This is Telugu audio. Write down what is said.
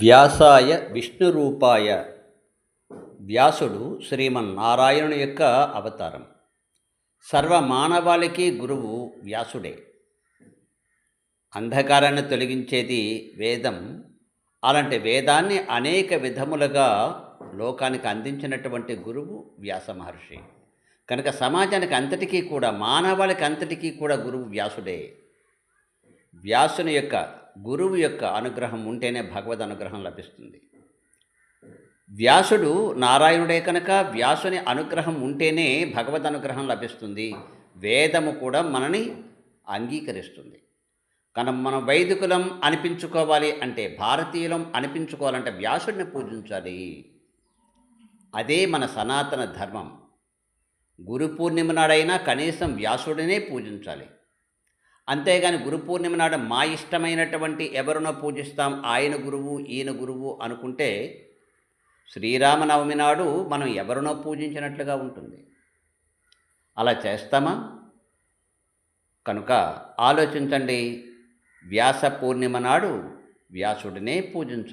వ్యాసాయ విష్ణురూపాయ. వ్యాసుడు శ్రీమన్నారాయణుని యొక్క అవతారం. సర్వమానవాళికి గురువు వ్యాసుడే. అంధకారాన్ని తొలగించేది వేదం. అలాంటి వేదాన్ని అనేక విధములుగా లోకానికి అందించినటువంటి గురువు వ్యాస మహర్షి. కనుక సమాజానికి అంతటికీ కూడా, మానవాళికి అంతటికీ కూడా గురువు వ్యాసుడే. వ్యాసుని యొక్క, గురువు యొక్క అనుగ్రహం ఉంటేనే భగవద్ అనుగ్రహం లభిస్తుంది. వ్యాసుడు నారాయణుడే కనుక వ్యాసుని అనుగ్రహం ఉంటేనే భగవద్ అనుగ్రహం లభిస్తుంది. వేదము కూడా మనని అంగీకరిస్తుంది. కనుక మనం వైదికులం అనిపించుకోవాలి అంటే, భారతీయులం అనిపించుకోవాలంటే వ్యాసుడిని పూజించాలి. అదే మన సనాతన ధర్మం. గురు పూర్ణిమ నాడైనా కనీసం వ్యాసుడినే పూజించాలి. అంతేగాని గురు పూర్ణిమ నాడు మా ఇష్టమైనటువంటి ఎవరినో పూజిస్తాం, ఆయన గురువు ఈయన గురువు అనుకుంటే శ్రీరామనవమి నాడు మనం ఎవరినో పూజించినట్లుగా ఉంటుంది. అలా చేస్తామా? కనుక ఆలోచించండి. వ్యాస పూర్ణిమ నాడు వ్యాసుడినే పూజించాలి.